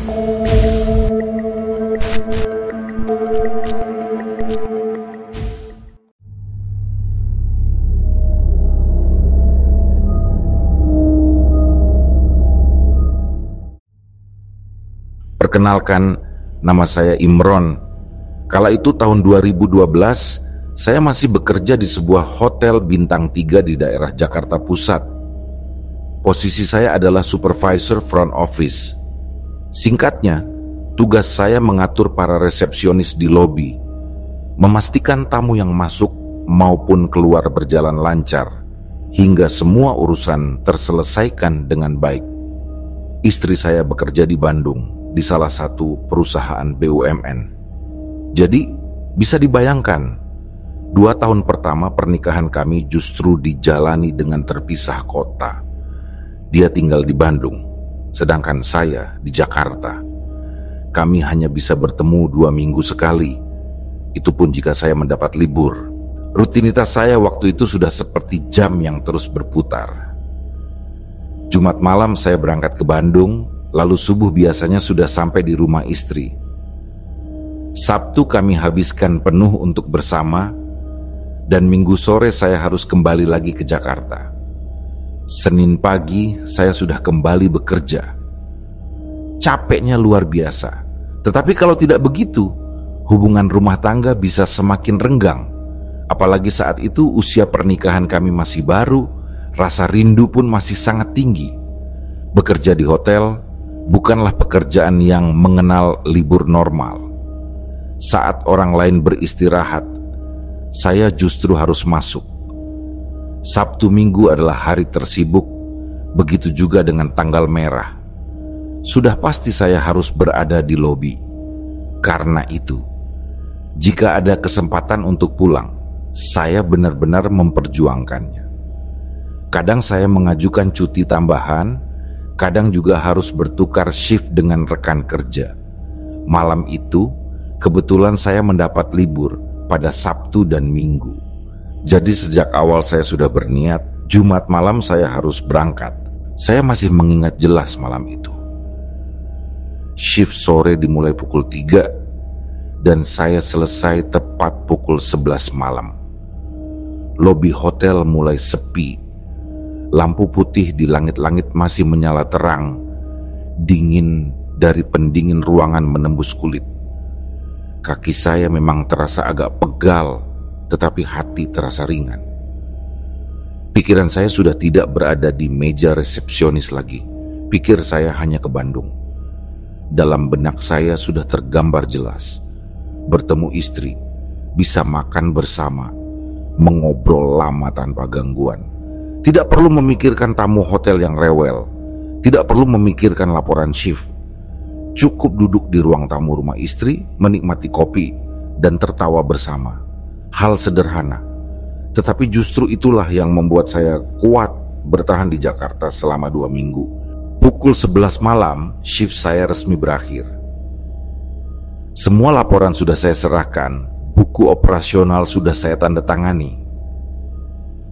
Perkenalkan, nama saya Imron. Kala itu tahun 2012, saya masih bekerja di sebuah hotel bintang 3 di daerah Jakarta Pusat. Posisi saya adalah supervisor front office. Singkatnya, tugas saya mengatur para resepsionis di lobi, memastikan tamu yang masuk maupun keluar berjalan lancar, hingga semua urusan terselesaikan dengan baik. Istri saya bekerja di Bandung, di salah satu perusahaan BUMN. Jadi, bisa dibayangkan, 2 tahun pertama pernikahan kami justru dijalani dengan terpisah kota. Dia tinggal di Bandung, sedangkan saya di Jakarta. Kami hanya bisa bertemu 2 minggu sekali. Itu pun jika saya mendapat libur. Rutinitas saya waktu itu sudah seperti jam yang terus berputar. Jumat malam saya berangkat ke Bandung, lalu subuh biasanya sudah sampai di rumah istri. Sabtu kami habiskan penuh untuk bersama, dan Minggu sore saya harus kembali lagi ke Jakarta. Senin pagi saya sudah kembali bekerja. Capeknya luar biasa. Tetapi kalau tidak begitu, hubungan rumah tangga bisa semakin renggang. Apalagi saat itu usia pernikahan kami masih baru, rasa rindu pun masih sangat tinggi. Bekerja di hotel bukanlah pekerjaan yang mengenal libur normal. Saat orang lain beristirahat, saya justru harus masuk. Sabtu Minggu adalah hari tersibuk, begitu juga dengan tanggal merah. Sudah pasti saya harus berada di lobi. Karena itu, jika ada kesempatan untuk pulang, saya benar-benar memperjuangkannya. Kadang saya mengajukan cuti tambahan, kadang juga harus bertukar shift dengan rekan kerja. Malam itu, kebetulan saya mendapat libur pada Sabtu dan Minggu. Jadi sejak awal saya sudah berniat, Jumat malam saya harus berangkat. Saya masih mengingat jelas malam itu. Shift sore dimulai pukul 3, dan saya selesai tepat pukul 11 malam. Lobi hotel mulai sepi. Lampu putih di langit-langit masih menyala terang. Dingin dari pendingin ruangan menembus kulit. Kaki saya memang terasa agak pegal, tetapi hati terasa ringan. Pikiran saya sudah tidak berada di meja resepsionis lagi. Pikir saya hanya ke Bandung. Dalam benak saya sudah tergambar jelas. Bertemu istri, bisa makan bersama, mengobrol lama tanpa gangguan. Tidak perlu memikirkan tamu hotel yang rewel. Tidak perlu memikirkan laporan shift. Cukup duduk di ruang tamu rumah istri, menikmati kopi, dan tertawa bersama. Hal sederhana. Tetapi justru itulah yang membuat saya kuat bertahan di Jakarta selama 2 minggu. Pukul 11 malam, shift saya resmi berakhir. Semua laporan sudah saya serahkan, buku operasional sudah saya tanda tangani.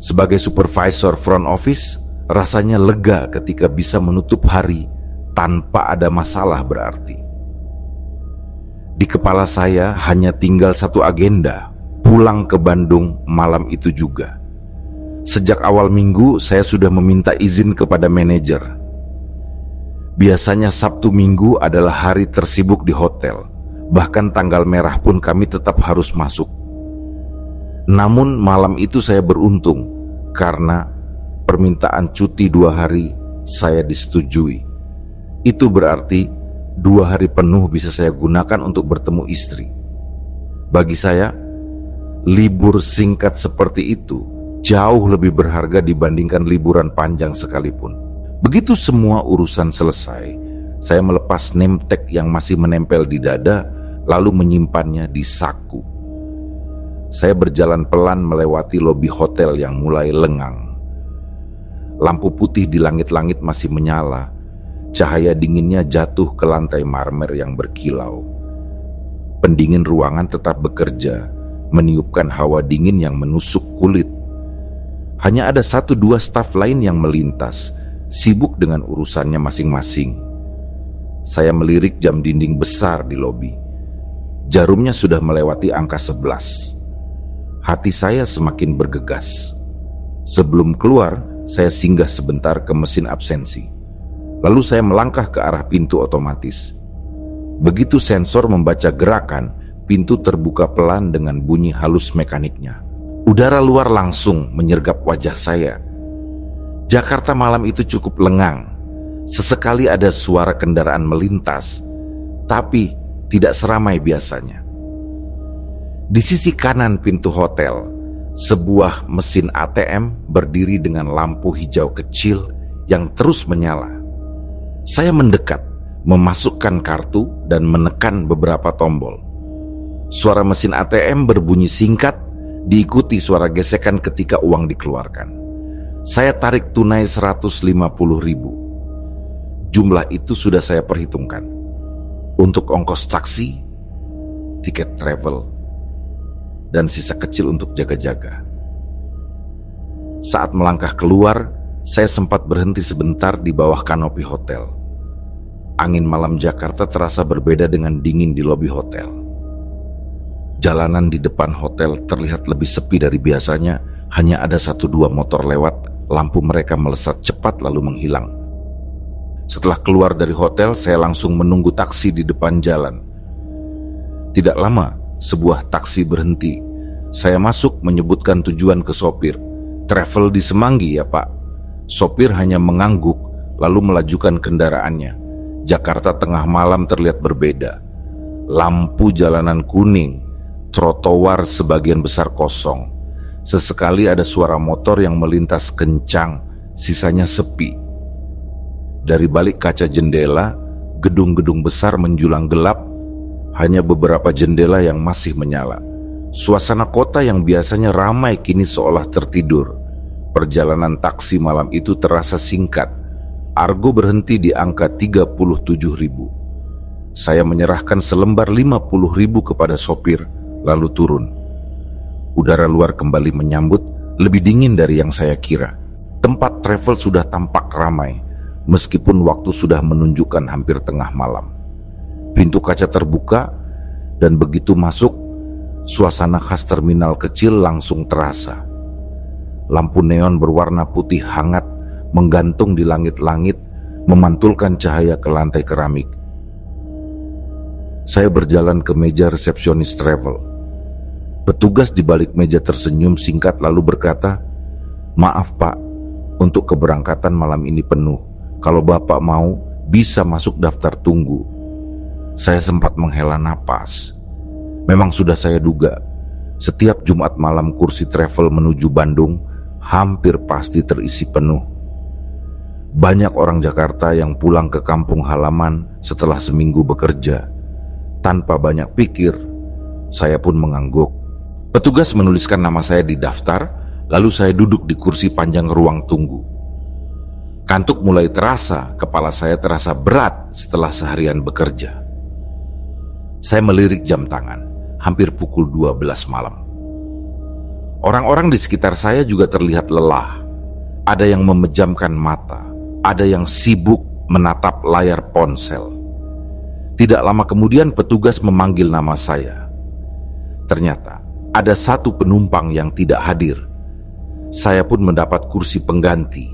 Sebagai supervisor front office, rasanya lega ketika bisa menutup hari tanpa ada masalah berarti. Di kepala saya hanya tinggal satu agenda, pulang ke Bandung malam itu juga. Sejak awal minggu saya sudah meminta izin kepada manajer. Biasanya Sabtu Minggu adalah hari tersibuk di hotel, bahkan tanggal merah pun kami tetap harus masuk. Namun malam itu saya beruntung karena permintaan cuti 2 hari saya disetujui. Itu berarti 2 hari penuh bisa saya gunakan untuk bertemu istri. Bagi saya, libur singkat seperti itu jauh lebih berharga dibandingkan liburan panjang sekalipun. Begitu semua urusan selesai, saya melepas name tag yang masih menempel di dada, lalu menyimpannya di saku. Saya berjalan pelan melewati lobi hotel yang mulai lengang. Lampu putih di langit-langit masih menyala. Cahaya dinginnya jatuh ke lantai marmer yang berkilau. Pendingin ruangan tetap bekerja, meniupkan hawa dingin yang menusuk kulit. Hanya ada 1-2 staf lain yang melintas, sibuk dengan urusannya masing-masing. Saya melirik jam dinding besar di lobi. Jarumnya sudah melewati angka 11. Hati saya semakin bergegas. Sebelum keluar, saya singgah sebentar ke mesin absensi. Lalu saya melangkah ke arah pintu otomatis. Begitu sensor membaca gerakan, pintu terbuka pelan dengan bunyi halus mekaniknya. Udara luar langsung menyergap wajah saya. Jakarta malam itu cukup lengang. Sesekali ada suara kendaraan melintas, tapi tidak seramai biasanya. Di sisi kanan pintu hotel, sebuah mesin ATM berdiri dengan lampu hijau kecil yang terus menyala. Saya mendekat, memasukkan kartu dan menekan beberapa tombol. Suara mesin ATM berbunyi singkat, diikuti suara gesekan ketika uang dikeluarkan. Saya tarik tunai 150.000. Jumlah itu sudah saya perhitungkan. Untuk ongkos taksi, tiket travel, dan sisa kecil untuk jaga-jaga. Saat melangkah keluar, saya sempat berhenti sebentar di bawah kanopi hotel. Angin malam Jakarta terasa berbeda dengan dingin di lobi hotel. Jalanan di depan hotel terlihat lebih sepi dari biasanya, hanya ada 1-2 motor lewat, lampu mereka melesat cepat lalu menghilang. Setelah keluar dari hotel, saya langsung menunggu taksi di depan jalan. Tidak lama, sebuah taksi berhenti. Saya masuk menyebutkan tujuan ke sopir. "Travel di Semanggi ya Pak." Sopir hanya mengangguk lalu melajukan kendaraannya. Jakarta tengah malam terlihat berbeda. Lampu jalanan kuning, trotoar sebagian besar kosong. Sesekali ada suara motor yang melintas kencang, sisanya sepi. Dari balik kaca jendela, gedung-gedung besar menjulang gelap, hanya beberapa jendela yang masih menyala. Suasana kota yang biasanya ramai kini seolah tertidur. Perjalanan taksi malam itu terasa singkat. Argo berhenti di angka 37.000. Saya menyerahkan selembar 50.000 kepada sopir, lalu turun. Udara luar kembali menyambut, lebih dingin dari yang saya kira. Tempat travel sudah tampak ramai, meskipun waktu sudah menunjukkan hampir tengah malam. Pintu kaca terbuka, dan begitu masuk, suasana khas terminal kecil langsung terasa. Lampu neon berwarna putih hangat menggantung di langit-langit, memantulkan cahaya ke lantai keramik. Saya berjalan ke meja resepsionis travel. Petugas di balik meja tersenyum singkat lalu berkata, "Maaf Pak, untuk keberangkatan malam ini penuh. Kalau Bapak mau, bisa masuk daftar tunggu." Saya sempat menghela napas. Memang sudah saya duga, setiap Jumat malam kursi travel menuju Bandung hampir pasti terisi penuh. Banyak orang Jakarta yang pulang ke kampung halaman setelah seminggu bekerja. Tanpa banyak pikir, saya pun mengangguk. Petugas menuliskan nama saya di daftar, lalu saya duduk di kursi panjang ruang tunggu. Kantuk mulai terasa, kepala saya terasa berat setelah seharian bekerja. Saya melirik jam tangan, hampir pukul 12 malam. Orang-orang di sekitar saya juga terlihat lelah. Ada yang memejamkan mata, ada yang sibuk menatap layar ponsel. Tidak lama kemudian petugas memanggil nama saya. Ternyata ada satu penumpang yang tidak hadir. Saya pun mendapat kursi pengganti.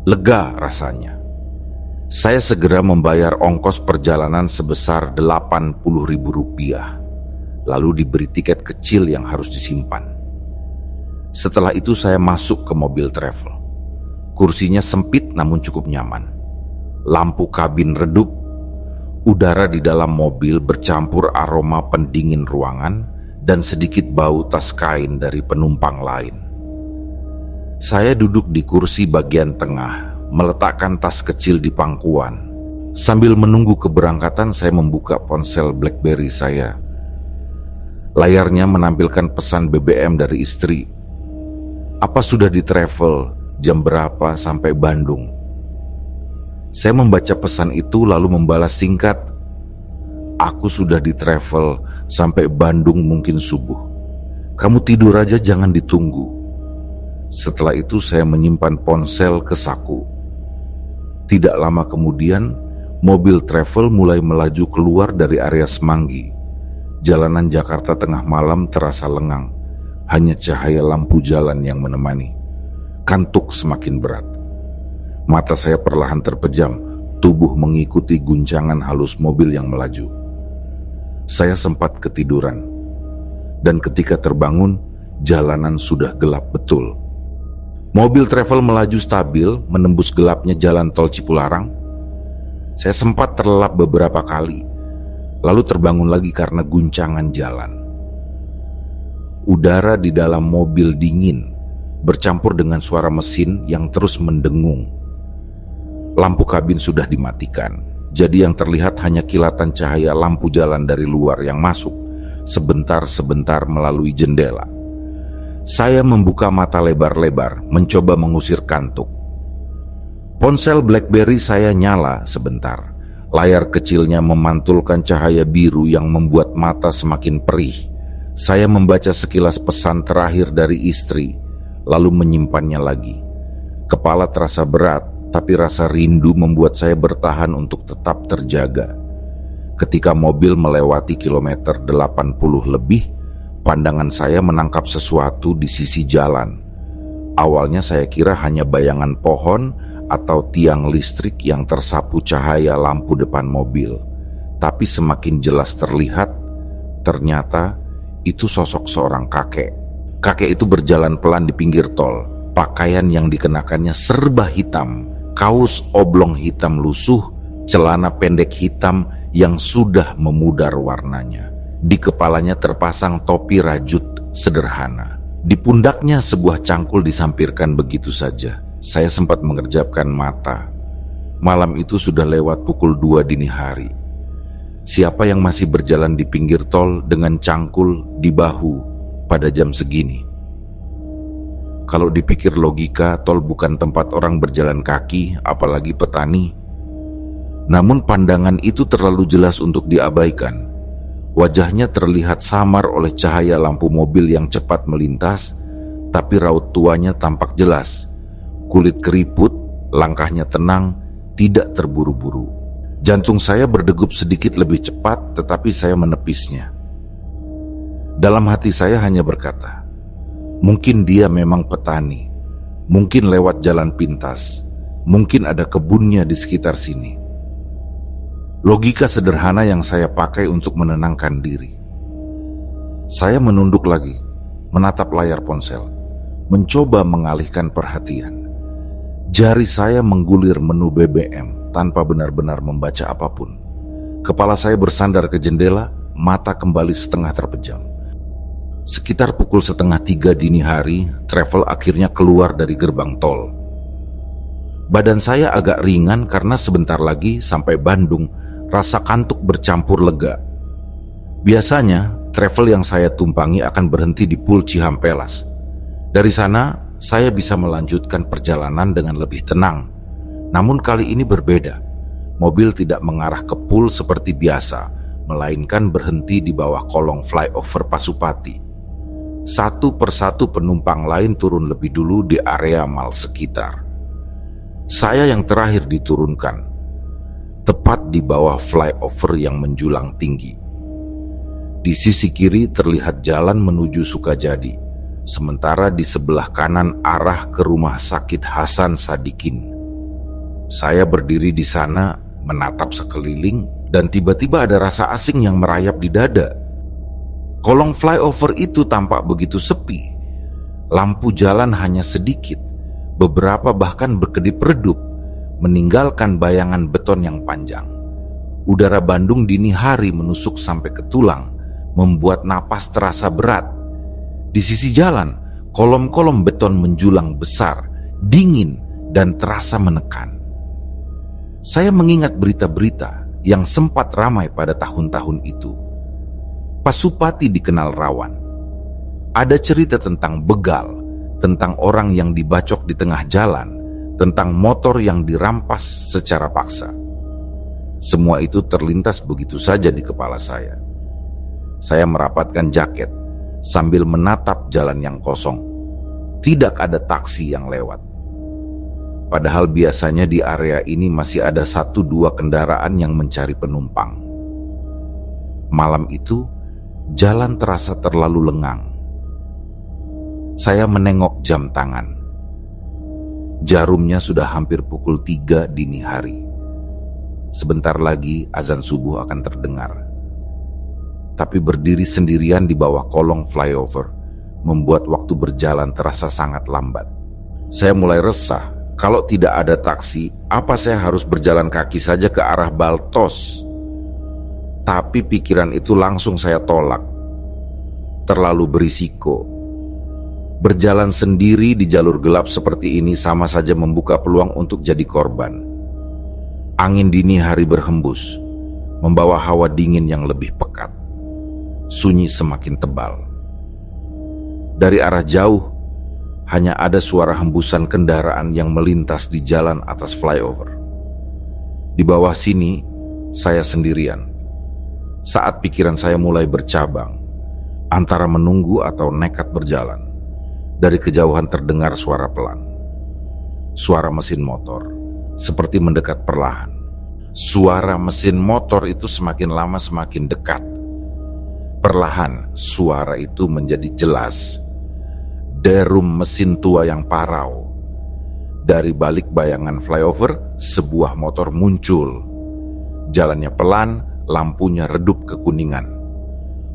Lega rasanya. Saya segera membayar ongkos perjalanan sebesar Rp80.000, lalu diberi tiket kecil yang harus disimpan. Setelah itu saya masuk ke mobil travel. Kursinya sempit namun cukup nyaman. Lampu kabin redup. Udara di dalam mobil bercampur aroma pendingin ruangan dan sedikit bau tas kain dari penumpang lain. Saya duduk di kursi bagian tengah, meletakkan tas kecil di pangkuan. Sambil menunggu keberangkatan, saya membuka ponsel BlackBerry saya. Layarnya menampilkan pesan BBM dari istri. "Apa sudah di travel? Jam berapa sampai Bandung?" Saya membaca pesan itu lalu membalas singkat, "Aku sudah di travel sampai Bandung mungkin subuh. Kamu tidur aja, jangan ditunggu." Setelah itu saya menyimpan ponsel ke saku. Tidak lama kemudian, mobil travel mulai melaju keluar dari area Semanggi. Jalanan Jakarta tengah malam terasa lengang, hanya cahaya lampu jalan yang menemani. Kantuk semakin berat. Mata saya perlahan terpejam, tubuh mengikuti guncangan halus mobil yang melaju. Saya sempat ketiduran, dan ketika terbangun, jalanan sudah gelap betul. Mobil travel melaju stabil, menembus gelapnya jalan tol Cipularang. Saya sempat terlelap beberapa kali, lalu terbangun lagi karena guncangan jalan. Udara di dalam mobil dingin, bercampur dengan suara mesin yang terus mendengung. Lampu kabin sudah dimatikan, jadi yang terlihat hanya kilatan cahaya lampu jalan dari luar yang masuk sebentar-sebentar melalui jendela. Saya membuka mata lebar-lebar, mencoba mengusir kantuk. Ponsel BlackBerry saya nyala sebentar. Layar kecilnya memantulkan cahaya biru yang membuat mata semakin perih. Saya membaca sekilas pesan terakhir dari istri, lalu menyimpannya lagi. Kepala terasa berat, tapi rasa rindu membuat saya bertahan untuk tetap terjaga. Ketika mobil melewati kilometer 80 lebih, pandangan saya menangkap sesuatu di sisi jalan. Awalnya saya kira hanya bayangan pohon atau tiang listrik yang tersapu cahaya lampu depan mobil. Tapi semakin jelas terlihat, ternyata itu sosok seorang kakek. Kakek itu berjalan pelan di pinggir tol. Pakaian yang dikenakannya serba hitam, kaos oblong hitam lusuh, celana pendek hitam yang sudah memudar warnanya. Di kepalanya terpasang topi rajut sederhana. Di pundaknya sebuah cangkul disampirkan begitu saja. Saya sempat mengerjapkan mata. Malam itu sudah lewat pukul 2 dini hari. Siapa yang masih berjalan di pinggir tol dengan cangkul di bahu pada jam segini? Kalau dipikir logika, tol bukan tempat orang berjalan kaki, apalagi petani. Namun pandangan itu terlalu jelas untuk diabaikan. Wajahnya terlihat samar oleh cahaya lampu mobil yang cepat melintas, tapi raut tuanya tampak jelas. Kulit keriput, langkahnya tenang, tidak terburu-buru. Jantung saya berdegup sedikit lebih cepat, tetapi saya menepisnya. Dalam hati saya hanya berkata, mungkin dia memang petani, mungkin lewat jalan pintas, mungkin ada kebunnya di sekitar sini. Logika sederhana yang saya pakai untuk menenangkan diri. Saya menunduk lagi, menatap layar ponsel, mencoba mengalihkan perhatian. Jari saya menggulir menu BBM tanpa benar-benar membaca apapun. Kepala saya bersandar ke jendela, mata kembali setengah terpejam. Sekitar pukul 2:30 dini hari, travel akhirnya keluar dari gerbang tol. Badan saya agak ringan karena sebentar lagi sampai Bandung. Rasa kantuk bercampur lega. Biasanya, travel yang saya tumpangi akan berhenti di Pul Cihampelas. Dari sana, saya bisa melanjutkan perjalanan dengan lebih tenang. Namun kali ini berbeda. Mobil tidak mengarah ke Pul seperti biasa, melainkan berhenti di bawah kolong flyover Pasupati. Satu persatu penumpang lain turun lebih dulu di area mal sekitar. Saya yang terakhir diturunkan, tepat di bawah flyover yang menjulang tinggi. Di sisi kiri terlihat jalan menuju Sukajadi, sementara di sebelah kanan arah ke rumah sakit Hasan Sadikin. Saya berdiri di sana, menatap sekeliling, dan tiba-tiba ada rasa asing yang merayap di dada. Kolong flyover itu tampak begitu sepi. Lampu jalan hanya sedikit, beberapa bahkan berkedip redup, meninggalkan bayangan beton yang panjang. Udara Bandung dini hari menusuk sampai ke tulang, membuat napas terasa berat. Di sisi jalan, kolom-kolom beton menjulang besar, dingin, dan terasa menekan. Saya mengingat berita-berita yang sempat ramai pada tahun-tahun itu. Pasupati dikenal rawan. Ada cerita tentang begal, tentang orang yang dibacok di tengah jalan, tentang motor yang dirampas secara paksa. Semua itu terlintas begitu saja di kepala saya. Saya merapatkan jaket sambil menatap jalan yang kosong. Tidak ada taksi yang lewat. Padahal biasanya di area ini masih ada 1-2 kendaraan yang mencari penumpang. Malam itu, jalan terasa terlalu lengang. Saya menengok jam tangan. Jarumnya sudah hampir pukul 3 dini hari. Sebentar lagi azan subuh akan terdengar. Tapi berdiri sendirian di bawah kolong flyover membuat waktu berjalan terasa sangat lambat. Saya mulai resah. Kalau tidak ada taksi, apa saya harus berjalan kaki saja ke arah Baltos? Tapi pikiran itu langsung saya tolak. Terlalu berisiko. Berjalan sendiri di jalur gelap seperti ini sama saja membuka peluang untuk jadi korban. Angin dini hari berhembus, membawa hawa dingin yang lebih pekat. Sunyi semakin tebal. Dari arah jauh, hanya ada suara hembusan kendaraan yang melintas di jalan atas flyover. Di bawah sini, saya sendirian. Saat pikiran saya mulai bercabang, antara menunggu atau nekat berjalan, dari kejauhan terdengar suara pelan. Suara mesin motor, seperti mendekat perlahan. Suara mesin motor itu semakin lama semakin dekat. Perlahan, suara itu menjadi jelas. Derum mesin tua yang parau. Dari balik bayangan flyover, sebuah motor muncul. Jalannya pelan, lampunya redup kekuningan.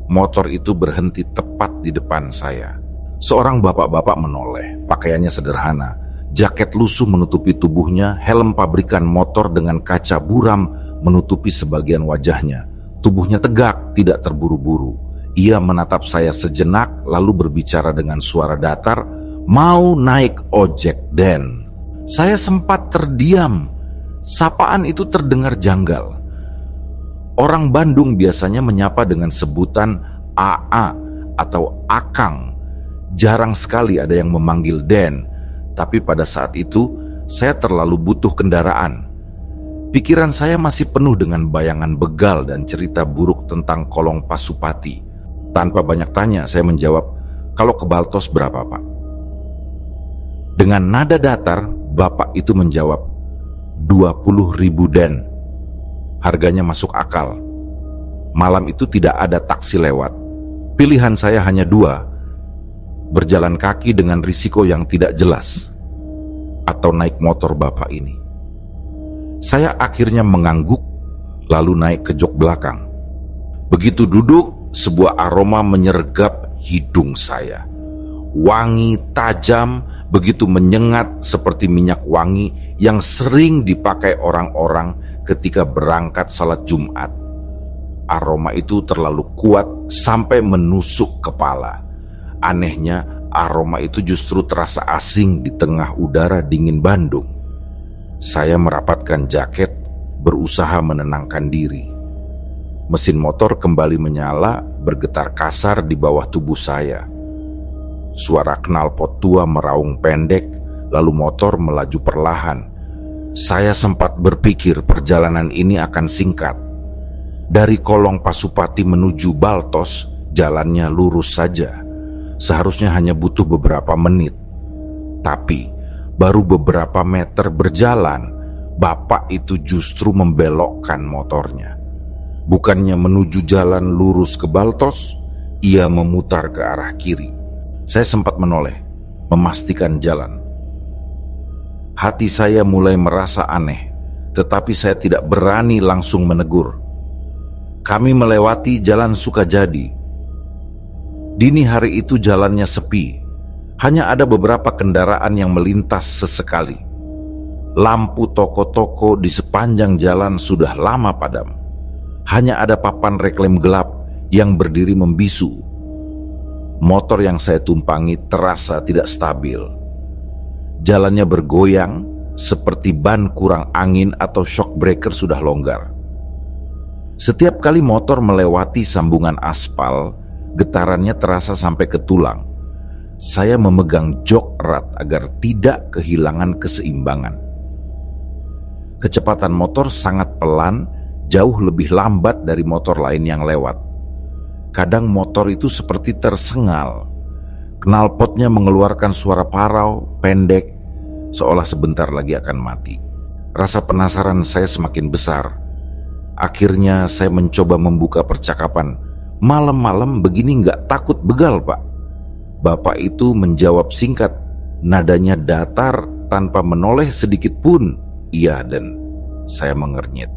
Motor itu berhenti tepat di depan saya. Seorang bapak-bapak menoleh, pakaiannya sederhana. Jaket lusuh menutupi tubuhnya, helm pabrikan motor dengan kaca buram menutupi sebagian wajahnya. Tubuhnya tegak, tidak terburu-buru. Ia menatap saya sejenak lalu berbicara dengan suara datar, "Mau naik ojek, Den?" Saya sempat terdiam. Sapaan itu terdengar janggal. Orang Bandung biasanya menyapa dengan sebutan AA atau Akang. Jarang sekali ada yang memanggil Den, tapi pada saat itu saya terlalu butuh kendaraan. Pikiran saya masih penuh dengan bayangan begal dan cerita buruk tentang Kolong Pasupati. Tanpa banyak tanya, saya menjawab, "Kalau ke Baltos berapa, Pak?" Dengan nada datar, bapak itu menjawab, 20.000 Den. Harganya masuk akal. Malam itu tidak ada taksi lewat. Pilihan saya hanya 2, berjalan kaki dengan risiko yang tidak jelas, atau naik motor bapak ini. Saya akhirnya mengangguk, lalu naik ke jok belakang. Begitu duduk, sebuah aroma menyergap hidung saya. Wangi tajam, begitu menyengat seperti minyak wangi yang sering dipakai orang-orang ketika berangkat salat Jumat. Aroma itu terlalu kuat sampai menusuk kepala. Anehnya, aroma itu justru terasa asing di tengah udara dingin Bandung. Saya merapatkan jaket, berusaha menenangkan diri. Mesin motor kembali menyala, bergetar kasar di bawah tubuh saya. Suara knalpot tua meraung pendek, lalu motor melaju perlahan. Saya sempat berpikir perjalanan ini akan singkat. Dari Kolong Pasupati menuju Baltos, jalannya lurus saja. Seharusnya hanya butuh beberapa menit. Tapi, baru beberapa meter berjalan, bapak itu justru membelokkan motornya. Bukannya menuju jalan lurus ke Baltos, ia memutar ke arah kiri. Saya sempat menoleh, memastikan jalan. Hati saya mulai merasa aneh, tetapi saya tidak berani langsung menegur. Kami melewati Jalan Sukajadi. Dini hari itu jalannya sepi, hanya ada beberapa kendaraan yang melintas sesekali. Lampu toko-toko di sepanjang jalan sudah lama padam. Hanya ada papan reklame gelap yang berdiri membisu. Motor yang saya tumpangi terasa tidak stabil. Jalannya bergoyang seperti ban kurang angin atau shock breaker sudah longgar. Setiap kali motor melewati sambungan aspal, getarannya terasa sampai ke tulang. Saya memegang jok erat agar tidak kehilangan keseimbangan. Kecepatan motor sangat pelan, jauh lebih lambat dari motor lain yang lewat. Kadang motor itu seperti tersengal. Knalpotnya mengeluarkan suara parau, pendek. seolah sebentar lagi akan mati. Rasa penasaran saya semakin besar. Akhirnya saya mencoba membuka percakapan. Malam-malam begini nggak takut begal, Pak? Bapak itu menjawab singkat, nadanya datar tanpa menoleh sedikit pun. Iya, dan saya mengernyit.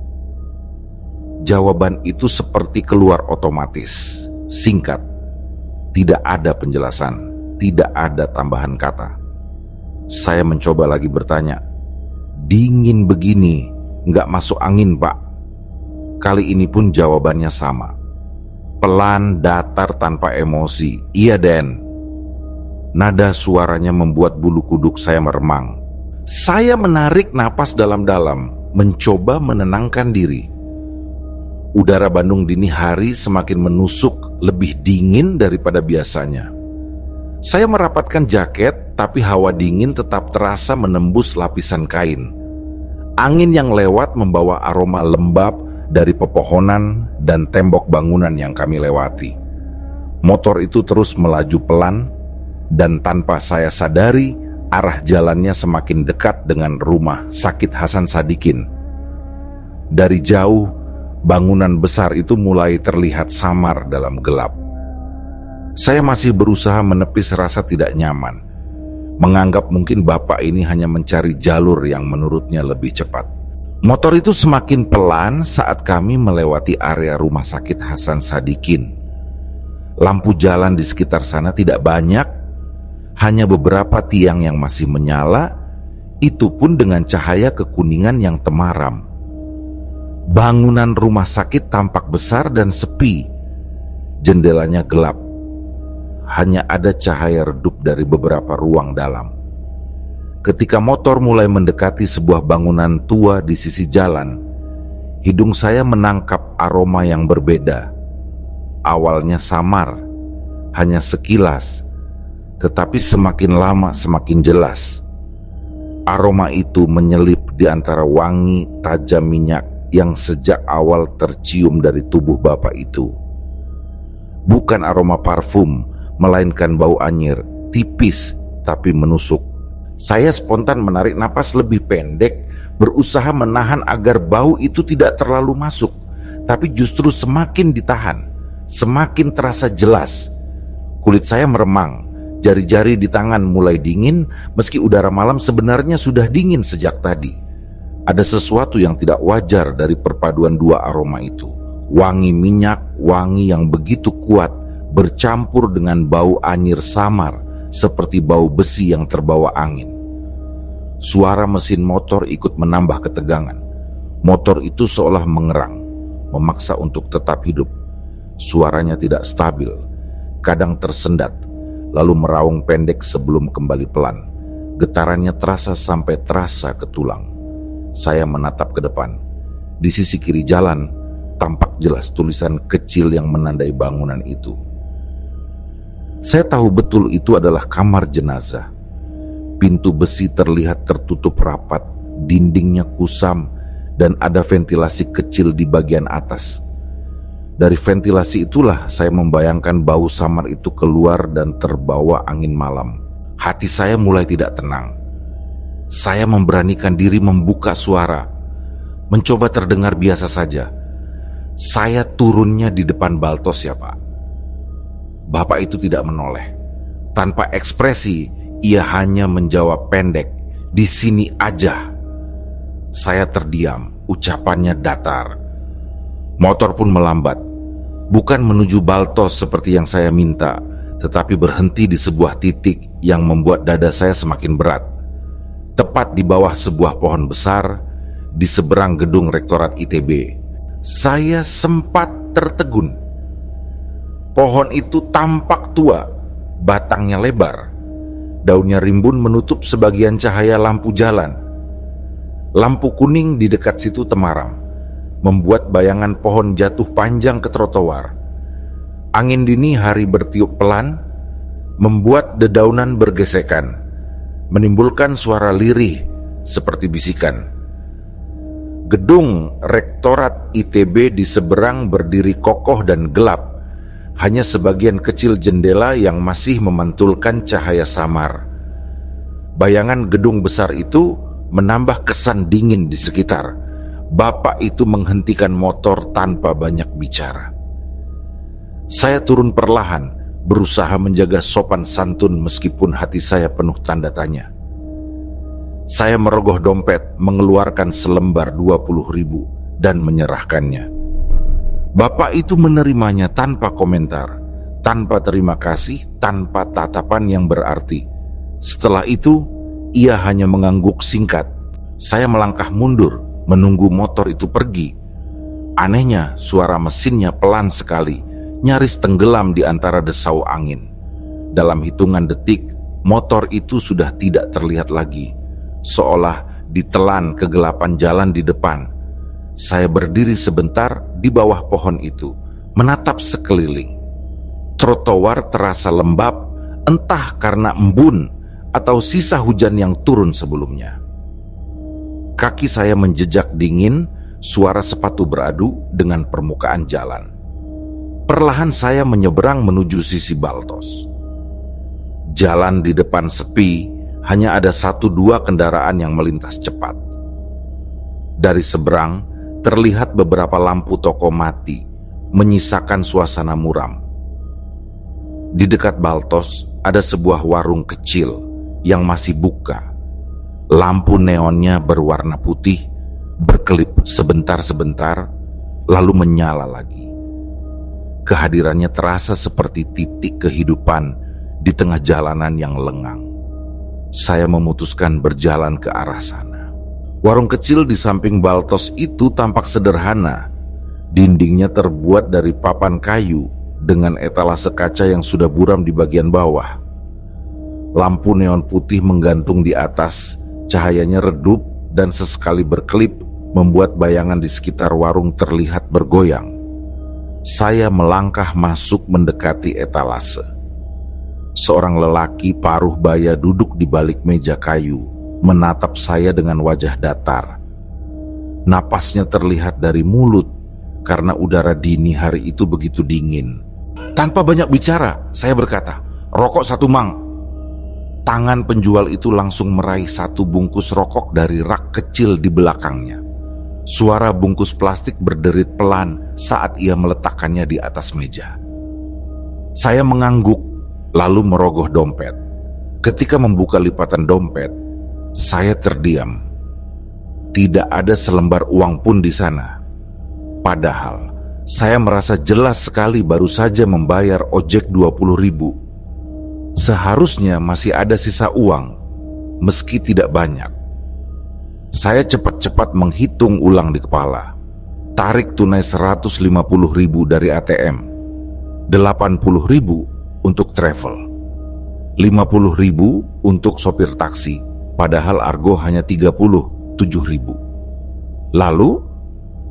Jawaban itu seperti keluar otomatis, singkat, tidak ada penjelasan, tidak ada tambahan kata. Saya mencoba lagi bertanya, dingin begini, nggak masuk angin, Pak? Kali ini pun jawabannya sama, pelan, datar, tanpa emosi. Iya, Den. Nada suaranya membuat bulu kuduk saya meremang. Saya menarik napas dalam-dalam, mencoba menenangkan diri. Udara Bandung dini hari semakin menusuk, lebih dingin daripada biasanya. Saya merapatkan jaket, tapi hawa dingin tetap terasa menembus lapisan kain. Angin yang lewat membawa aroma lembab dari pepohonan dan tembok bangunan yang kami lewati. Motor itu terus melaju pelan, dan tanpa saya sadari, arah jalannya semakin dekat dengan rumah sakit Hasan Sadikin. Dari jauh, bangunan besar itu mulai terlihat samar dalam gelap. Saya masih berusaha menepis rasa tidak nyaman, menganggap mungkin bapak ini hanya mencari jalur yang menurutnya lebih cepat. Motor itu semakin pelan saat kami melewati area rumah sakit Hasan Sadikin. Lampu jalan di sekitar sana tidak banyak, hanya beberapa tiang yang masih menyala, itu pun dengan cahaya kekuningan yang temaram. Bangunan rumah sakit tampak besar dan sepi. Jendelanya gelap. Hanya ada cahaya redup dari beberapa ruang dalam. Ketika motor mulai mendekati sebuah bangunan tua di sisi jalan, hidung saya menangkap aroma yang berbeda. Awalnya samar, hanya sekilas, tetapi semakin lama semakin jelas. Aroma itu menyelip di antara wangi tajam minyak yang sejak awal tercium dari tubuh bapak itu. Bukan aroma parfum, melainkan bau anyir, tipis tapi menusuk. Saya spontan menarik napas lebih pendek, berusaha menahan agar bau itu tidak terlalu masuk, tapi justru semakin ditahan, semakin terasa jelas. Kulit saya meremang, jari-jari di tangan mulai dingin, meski udara malam sebenarnya sudah dingin sejak tadi. Ada sesuatu yang tidak wajar dari perpaduan dua aroma itu. Wangi minyak, wangi yang begitu kuat, bercampur dengan bau anyir samar, seperti bau besi yang terbawa angin. Suara mesin motor ikut menambah ketegangan. Motor itu seolah mengerang, memaksa untuk tetap hidup. Suaranya tidak stabil, kadang tersendat, lalu meraung pendek sebelum kembali pelan. Getarannya terasa sampai terasa ke tulang. Saya menatap ke depan. Di sisi kiri jalan, tampak jelas tulisan kecil yang menandai bangunan itu. Saya tahu betul itu adalah kamar jenazah. Pintu besi terlihat tertutup rapat, dindingnya kusam, dan ada ventilasi kecil di bagian atas. Dari ventilasi itulah saya membayangkan bau samar itu keluar dan terbawa angin malam. Hati saya mulai tidak tenang. Saya memberanikan diri membuka suara, mencoba terdengar biasa saja. Saya turunnya di depan Baltos ya, Pak. Bapak itu tidak menoleh. Tanpa ekspresi, ia hanya menjawab pendek, "Di sini aja." Saya terdiam, ucapannya datar. Motor pun melambat. Bukan menuju Baltos seperti yang saya minta, tetapi berhenti di sebuah titik yang membuat dada saya semakin berat. Tepat di bawah sebuah pohon besar, di seberang gedung Rektorat ITB. Saya sempat tertegun. Pohon itu tampak tua, batangnya lebar. Daunnya rimbun menutup sebagian cahaya lampu jalan. Lampu kuning di dekat situ temaram, membuat bayangan pohon jatuh panjang ke trotoar. Angin dini hari bertiup pelan, membuat dedaunan bergesekan, menimbulkan suara lirih seperti bisikan. Gedung Rektorat ITB di seberang berdiri kokoh dan gelap, hanya sebagian kecil jendela yang masih memantulkan cahaya samar. Bayangan gedung besar itu menambah kesan dingin di sekitar. Bapak itu menghentikan motor tanpa banyak bicara. Saya turun perlahan, berusaha menjaga sopan santun meskipun hati saya penuh tanda tanya. Saya merogoh dompet, mengeluarkan selembar 20.000 dan menyerahkannya. Bapak itu menerimanya tanpa komentar, tanpa terima kasih, tanpa tatapan yang berarti. Setelah itu, ia hanya mengangguk singkat. Saya melangkah mundur, menunggu motor itu pergi. Anehnya, suara mesinnya pelan sekali, nyaris tenggelam di antara desau angin. Dalam hitungan detik, motor itu sudah tidak terlihat lagi, seolah ditelan kegelapan jalan di depan. Saya berdiri sebentar di bawah pohon itu, menatap sekeliling. Trotoar terasa lembab, entah karena embun atau sisa hujan yang turun sebelumnya. Kaki saya menjejak dingin, suara sepatu beradu dengan permukaan jalan. Perlahan saya menyeberang menuju sisi Baltos. Jalan di depan sepi, hanya ada 1-2 kendaraan yang melintas cepat. Dari seberang, terlihat beberapa lampu toko mati, menyisakan suasana muram. Di dekat Baltos, ada sebuah warung kecil yang masih buka. Lampu neonnya berwarna putih, berkelip sebentar-sebentar, lalu menyala lagi. Kehadirannya terasa seperti titik kehidupan di tengah jalanan yang lengang. Saya memutuskan berjalan ke arah sana. Warung kecil di samping Baltos itu tampak sederhana. Dindingnya terbuat dari papan kayu dengan etalase kaca yang sudah buram di bagian bawah. Lampu neon putih menggantung di atas, cahayanya redup dan sesekali berkelip, membuat bayangan di sekitar warung terlihat bergoyang. Saya melangkah masuk mendekati etalase. Seorang lelaki paruh baya duduk di balik meja kayu, menatap saya dengan wajah datar. Napasnya terlihat dari mulut karena udara dini hari itu begitu dingin. Tanpa banyak bicara, saya berkata, "Rokok 1 mang." Tangan penjual itu langsung meraih 1 bungkus rokok dari rak kecil di belakangnya. Suara bungkus plastik berderit pelan saat ia meletakkannya di atas meja. Saya mengangguk, lalu merogoh dompet. Ketika membuka lipatan dompet, saya terdiam. Tidak ada selembar uang pun di sana. Padahal, saya merasa jelas sekali baru saja membayar ojek 20.000. Seharusnya masih ada sisa uang, meski tidak banyak. Saya cepat-cepat menghitung ulang di kepala. Tarik tunai 150.000 dari ATM, 80.000 untuk travel, 50.000 untuk sopir taksi, padahal argo hanya 37.000. Lalu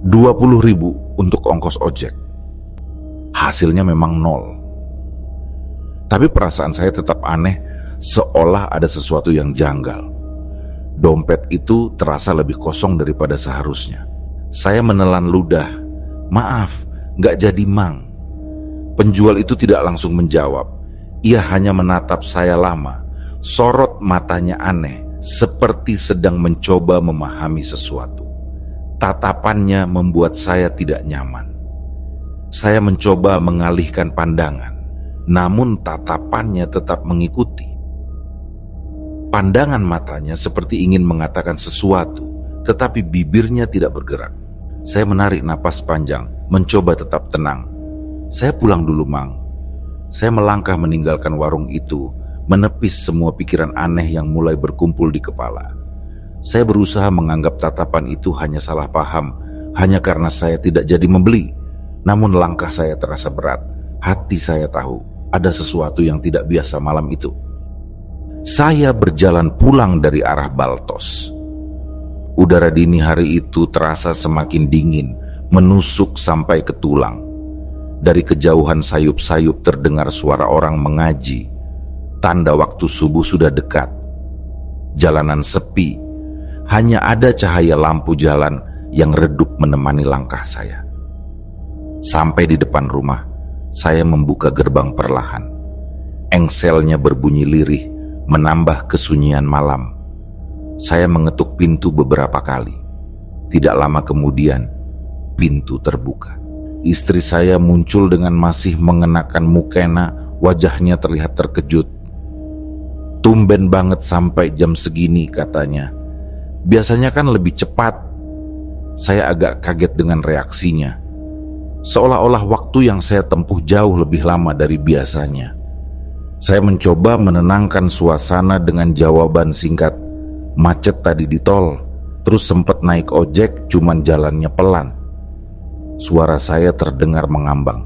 20.000 untuk ongkos ojek. Hasilnya memang 0. Tapi perasaan saya tetap aneh, seolah ada sesuatu yang janggal. Dompet itu terasa lebih kosong daripada seharusnya. Saya menelan ludah. "Maaf, gak jadi mang." Penjual itu tidak langsung menjawab. Ia hanya menatap saya lama. Sorot matanya aneh, seperti sedang mencoba memahami sesuatu. Tatapannya membuat saya tidak nyaman. Saya mencoba mengalihkan pandangan, namun tatapannya tetap mengikuti. Pandangan matanya seperti ingin mengatakan sesuatu, tetapi bibirnya tidak bergerak. Saya menarik napas panjang, mencoba tetap tenang. "Saya pulang dulu, Mang." Saya melangkah meninggalkan warung itu, menepis semua pikiran aneh yang mulai berkumpul di kepala. Saya berusaha menganggap tatapan itu hanya salah paham, hanya karena saya tidak jadi membeli. Namun langkah saya terasa berat. Hati saya tahu ada sesuatu yang tidak biasa malam itu. Saya berjalan pulang dari arah Baltos. Udara dini hari itu terasa semakin dingin, menusuk sampai ke tulang. Dari kejauhan sayup-sayup terdengar suara orang mengaji. Tanda waktu subuh sudah dekat. Jalanan sepi, hanya ada cahaya lampu jalan yang redup menemani langkah saya. Sampai di depan rumah, saya membuka gerbang perlahan. Engselnya berbunyi lirih, menambah kesunyian malam. Saya mengetuk pintu beberapa kali. Tidak lama kemudian, pintu terbuka. Istri saya muncul dengan masih mengenakan mukena, wajahnya terlihat terkejut. "Tumben banget sampai jam segini," katanya. "Biasanya kan lebih cepat." Saya agak kaget dengan reaksinya. Seolah-olah waktu yang saya tempuh jauh lebih lama dari biasanya. Saya mencoba menenangkan suasana dengan jawaban singkat, "Macet tadi di tol, terus sempet naik ojek, cuman jalannya pelan." Suara saya terdengar mengambang,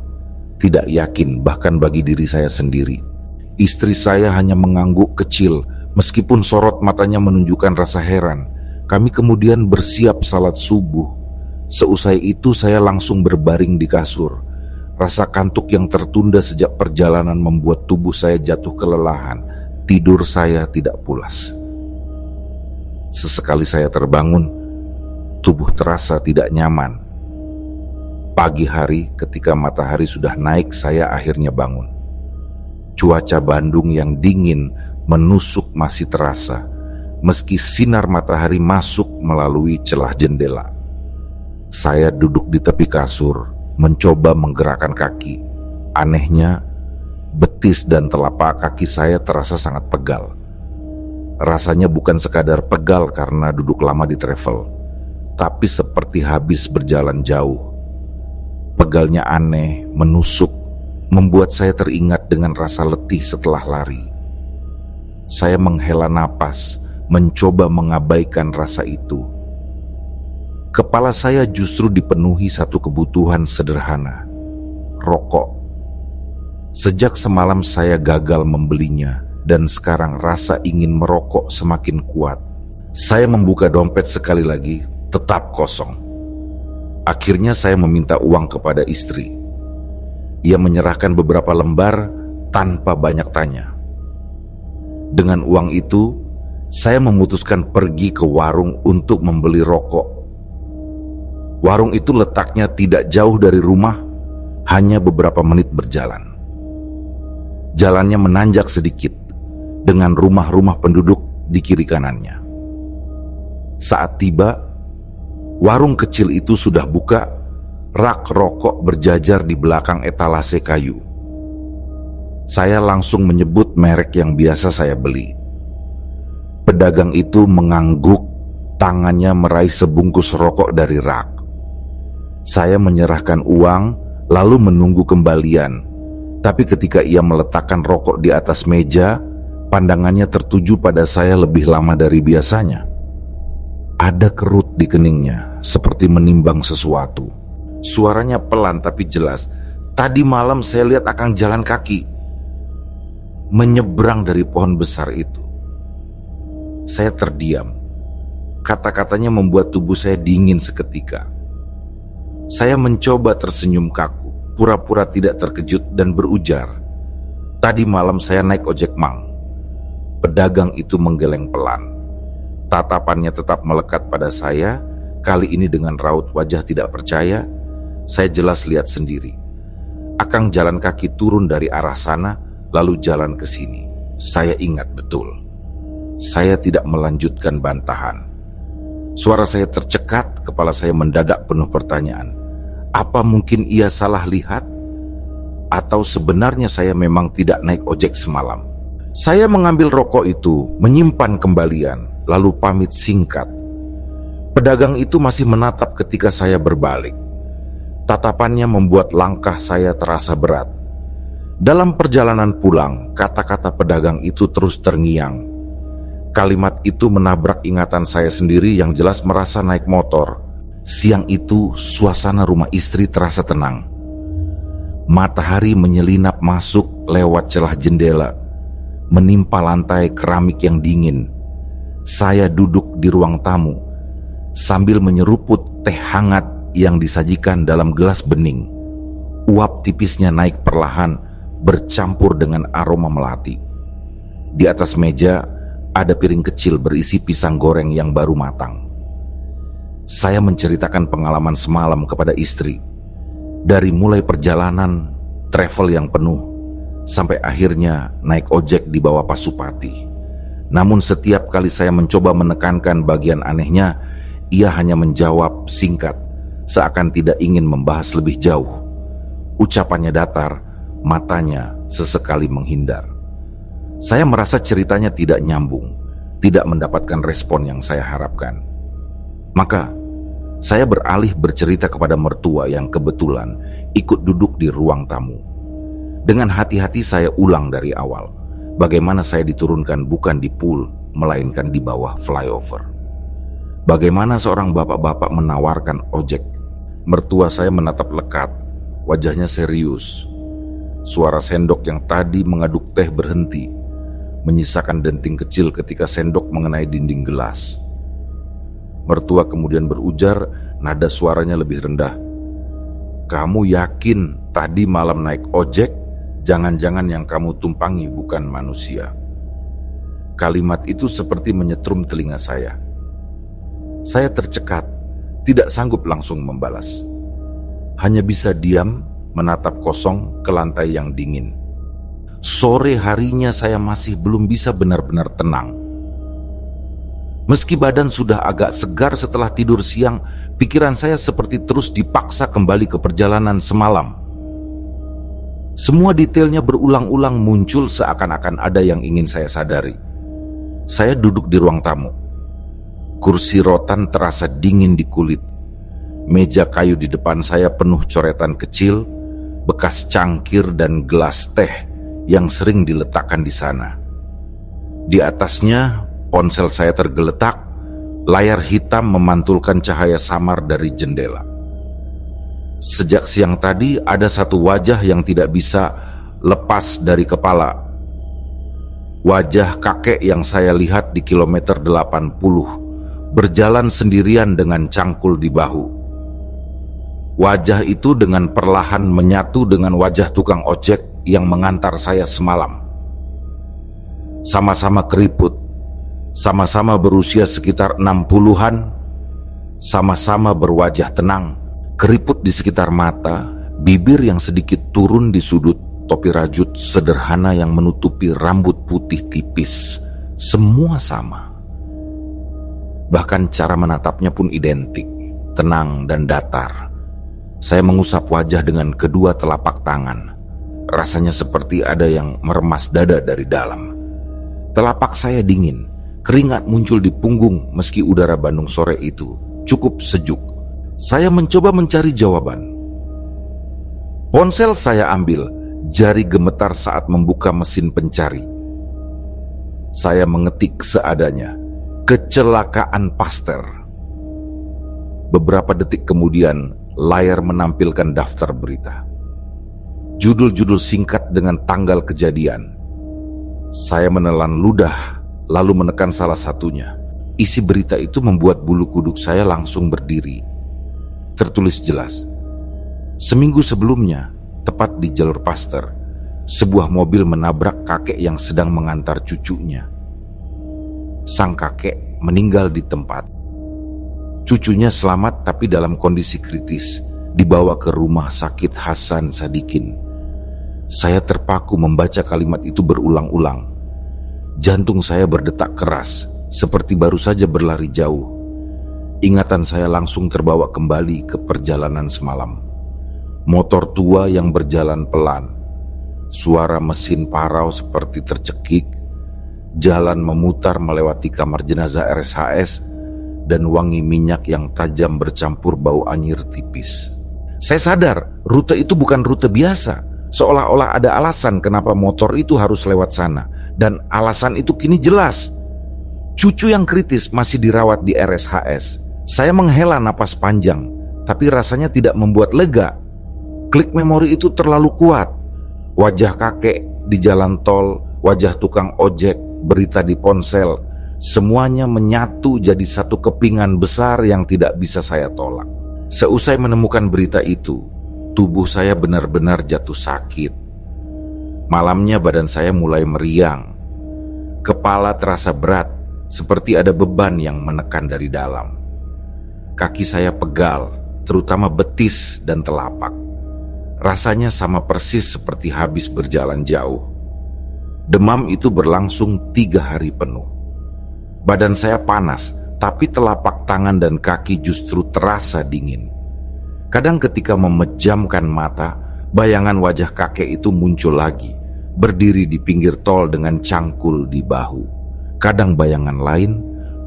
tidak yakin bahkan bagi diri saya sendiri. Istri saya hanya mengangguk kecil, meskipun sorot matanya menunjukkan rasa heran. Kami kemudian bersiap salat subuh. Seusai itu saya langsung berbaring di kasur. Rasa kantuk yang tertunda sejak perjalanan membuat tubuh saya jatuh kelelahan. Tidur saya tidak pulas. Sesekali saya terbangun, tubuh terasa tidak nyaman. Pagi hari ketika matahari sudah naik, saya akhirnya bangun. Cuaca Bandung yang dingin menusuk masih terasa, meski sinar matahari masuk melalui celah jendela. Saya duduk di tepi kasur, mencoba menggerakkan kaki. Anehnya, betis dan telapak kaki saya terasa sangat pegal. Rasanya bukan sekadar pegal karena duduk lama di travel, tapi seperti habis berjalan jauh. Pegalnya aneh, menusuk, membuat saya teringat dengan rasa letih setelah lari. Saya menghela napas, mencoba mengabaikan rasa itu. Kepala saya justru dipenuhi satu kebutuhan sederhana, rokok. Sejak semalam saya gagal membelinya, dan sekarang rasa ingin merokok semakin kuat. Saya membuka dompet sekali lagi, tetap kosong. Akhirnya saya meminta uang kepada istri. Ia menyerahkan beberapa lembar tanpa banyak tanya. Dengan uang itu, saya memutuskan pergi ke warung untuk membeli rokok. Warung itu letaknya tidak jauh dari rumah, hanya beberapa menit berjalan. Jalannya menanjak sedikit, dengan rumah-rumah penduduk di kiri kanannya. Saat tiba, warung kecil itu sudah buka, rak rokok berjajar di belakang etalase kayu. Saya langsung menyebut merek yang biasa saya beli. Pedagang itu mengangguk, tangannya meraih sebungkus rokok dari rak. Saya menyerahkan uang, lalu menunggu kembalian. Tapi ketika ia meletakkan rokok di atas meja, pandangannya tertuju pada saya lebih lama dari biasanya. Ada kerut di keningnya, seperti menimbang sesuatu. Suaranya pelan tapi jelas. "Tadi malam saya lihat Akang jalan kaki, menyeberang dari pohon besar itu." Saya terdiam. Kata-katanya membuat tubuh saya dingin seketika. Saya mencoba tersenyum kaku, pura-pura tidak terkejut dan berujar, "Tadi malam saya naik ojek Mang." Pedagang itu menggeleng pelan. Tatapannya tetap melekat pada saya, kali ini dengan raut wajah tidak percaya. Saya jelas lihat sendiri. Akang jalan kaki turun dari arah sana, lalu jalan ke sini. Saya ingat betul. Saya tidak melanjutkan bantahan. Suara saya tercekat, kepala saya mendadak penuh pertanyaan. Apa mungkin ia salah lihat? Atau sebenarnya saya memang tidak naik ojek semalam? Saya mengambil rokok itu, menyimpan kembalian, lalu pamit singkat. Pedagang itu masih menatap ketika saya berbalik. Tatapannya membuat langkah saya terasa berat. Dalam perjalanan pulang, kata-kata pedagang itu terus terngiang. Kalimat itu menabrak ingatan saya sendiri yang jelas merasa naik motor. Siang itu, suasana rumah istri terasa tenang. Matahari menyelinap masuk lewat celah jendela, menimpa lantai keramik yang dingin. Saya duduk di ruang tamu, sambil menyeruput teh hangat yang disajikan dalam gelas bening. Uap tipisnya naik perlahan, bercampur dengan aroma melati. Di atas meja, ada piring kecil berisi pisang goreng yang baru matang. Saya menceritakan pengalaman semalam kepada istri. Dari mulai perjalanan, travel yang penuh, sampai akhirnya naik ojek di bawah Pasupati. Namun setiap kali saya mencoba menekankan bagian anehnya, ia hanya menjawab singkat, seakan tidak ingin membahas lebih jauh. Ucapannya datar, matanya sesekali menghindar. Saya merasa ceritanya tidak nyambung, tidak mendapatkan respon yang saya harapkan. Maka, saya beralih bercerita kepada mertua yang kebetulan ikut duduk di ruang tamu. Dengan hati-hati saya ulang dari awal, bagaimana saya diturunkan bukan di pool, melainkan di bawah flyover. Bagaimana seorang bapak-bapak menawarkan ojek. Mertua saya menatap lekat, wajahnya serius. Suara sendok yang tadi mengaduk teh berhenti, menyisakan denting kecil ketika sendok mengenai dinding gelas. Mertua kemudian berujar, nada suaranya lebih rendah. "Kamu yakin tadi malam naik ojek? Jangan-jangan yang kamu tumpangi bukan manusia." Kalimat itu seperti menyetrum telinga saya. Saya tercekat, tidak sanggup langsung membalas. Hanya bisa diam, menatap kosong ke lantai yang dingin. Sore harinya saya masih belum bisa benar-benar tenang. Meski badan sudah agak segar setelah tidur siang, pikiran saya seperti terus dipaksa kembali ke perjalanan semalam. Semua detailnya berulang-ulang muncul seakan-akan ada yang ingin saya sadari. Saya duduk di ruang tamu. Kursi rotan terasa dingin di kulit. Meja kayu di depan saya penuh coretan kecil, bekas cangkir dan gelas teh yang sering diletakkan di sana. Di atasnya, ponsel saya tergeletak, layar hitam memantulkan cahaya samar dari jendela. Sejak siang tadi ada satu wajah yang tidak bisa lepas dari kepala. Wajah kakek yang saya lihat di kilometer 80, berjalan sendirian dengan cangkul di bahu. Wajah itu dengan perlahan menyatu dengan wajah tukang ojek yang mengantar saya semalam. Sama-sama keriput, sama-sama berusia sekitar 60-an, sama-sama berwajah tenang, keriput di sekitar mata, bibir yang sedikit turun di sudut, topi rajut sederhana yang menutupi rambut putih tipis. Semua sama. Bahkan cara menatapnya pun identik, tenang dan datar. Saya mengusap wajah dengan kedua telapak tangan. Rasanya seperti ada yang meremas dada dari dalam. Telapak saya dingin. Keringat muncul di punggung meski udara Bandung sore itu cukup sejuk. Saya mencoba mencari jawaban. Ponsel saya ambil, jari gemetar saat membuka mesin pencari. Saya mengetik seadanya, kecelakaan Pasteur. Beberapa detik kemudian, layar menampilkan daftar berita. Judul-judul singkat dengan tanggal kejadian. Saya menelan ludah, lalu menekan salah satunya. Isi berita itu membuat bulu kuduk saya langsung berdiri. Tertulis jelas, seminggu sebelumnya, tepat di jalur Pasteur, sebuah mobil menabrak kakek yang sedang mengantar cucunya. Sang kakek meninggal di tempat. Cucunya selamat tapi dalam kondisi kritis, dibawa ke rumah sakit Hasan Sadikin. Saya terpaku membaca kalimat itu berulang-ulang. Jantung saya berdetak keras, seperti baru saja berlari jauh. Ingatan saya langsung terbawa kembali ke perjalanan semalam. Motor tua yang berjalan pelan, suara mesin parau seperti tercekik, jalan memutar melewati kamar jenazah RSHS, dan wangi minyak yang tajam bercampur bau anyir tipis. Saya sadar rute itu bukan rute biasa, seolah-olah ada alasan kenapa motor itu harus lewat sana, dan alasan itu kini jelas. Cucu yang kritis masih dirawat di RSHS. Saya menghela napas panjang, tapi rasanya tidak membuat lega. Klik memori itu terlalu kuat. Wajah kakek di jalan tol, wajah tukang ojek, berita di ponsel, semuanya menyatu jadi satu kepingan besar yang tidak bisa saya tolak. Seusai menemukan berita itu, tubuh saya benar-benar jatuh sakit. Malamnya badan saya mulai meriang. Kepala terasa berat, seperti ada beban yang menekan dari dalam. Kaki saya pegal, terutama betis dan telapak. Rasanya sama persis seperti habis berjalan jauh. Demam itu berlangsung 3 hari penuh. Badan saya panas, tapi telapak tangan dan kaki justru terasa dingin. Kadang ketika memejamkan mata, bayangan wajah kakek itu muncul lagi, berdiri di pinggir tol dengan cangkul di bahu. Kadang bayangan lain,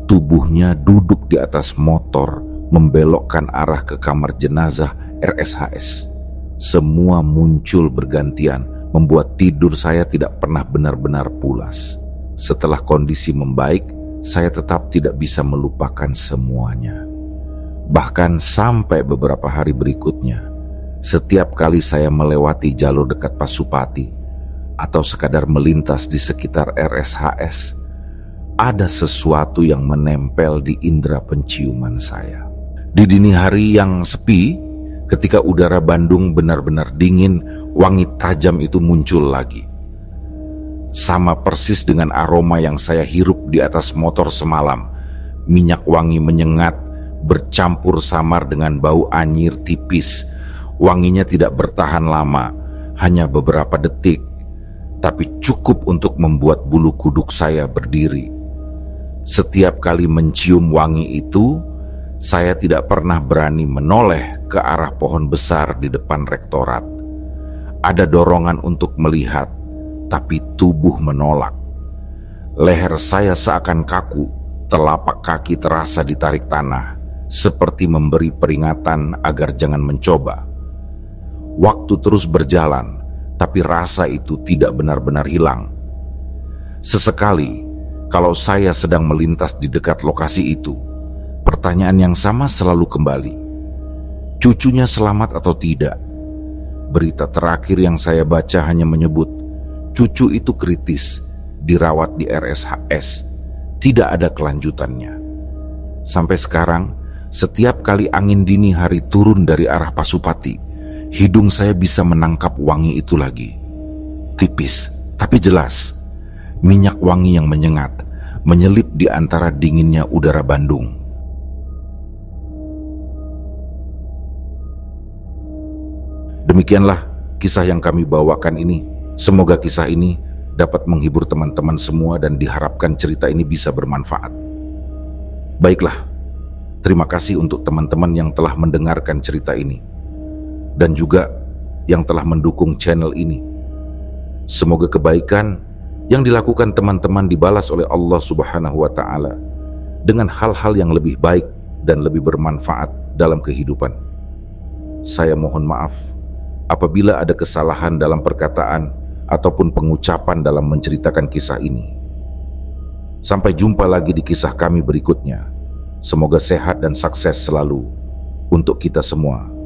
tubuhnya duduk di atas motor, membelokkan arah ke kamar jenazah RSHS. Semua muncul bergantian, membuat tidur saya tidak pernah benar-benar pulas. Setelah kondisi membaik, saya tetap tidak bisa melupakan semuanya. Bahkan sampai beberapa hari berikutnya, setiap kali saya melewati jalur dekat Pasupati atau sekadar melintas di sekitar RSHS, ada sesuatu yang menempel di indera penciuman saya. Di dini hari yang sepi, ketika udara Bandung benar-benar dingin, wangi tajam itu muncul lagi. Sama persis dengan aroma yang saya hirup di atas motor semalam. Minyak wangi menyengat, bercampur samar dengan bau anyir tipis. Wanginya tidak bertahan lama, hanya beberapa detik, tapi cukup untuk membuat bulu kuduk saya berdiri. Setiap kali mencium wangi itu, saya tidak pernah berani menoleh ke arah pohon besar di depan rektorat. Ada dorongan untuk melihat, tapi tubuh menolak. Leher saya seakan kaku, telapak kaki terasa ditarik tanah, seperti memberi peringatan agar jangan mencoba. Waktu terus berjalan, tapi rasa itu tidak benar-benar hilang. Sesekali, kalau saya sedang melintas di dekat lokasi itu, pertanyaan yang sama selalu kembali. Cucunya selamat atau tidak? Berita terakhir yang saya baca hanya menyebut, cucu itu kritis, dirawat di RSHS, tidak ada kelanjutannya. Sampai sekarang, setiap kali angin dini hari turun dari arah Pasupati, hidung saya bisa menangkap wangi itu lagi. Tipis, tapi jelas. Minyak wangi yang menyengat, menyelip di antara dinginnya udara Bandung. Demikianlah kisah yang kami bawakan ini. Semoga kisah ini dapat menghibur teman-teman semua dan diharapkan cerita ini bisa bermanfaat. Baiklah, terima kasih untuk teman-teman yang telah mendengarkan cerita ini dan juga yang telah mendukung channel ini. Semoga kebaikan yang dilakukan teman-teman dibalas oleh Allah Subhanahu wa Ta'ala dengan hal-hal yang lebih baik dan lebih bermanfaat dalam kehidupan. Saya mohon maaf apabila ada kesalahan dalam perkataan ataupun pengucapan dalam menceritakan kisah ini. Sampai jumpa lagi di kisah kami berikutnya. Semoga sehat dan sukses selalu untuk kita semua.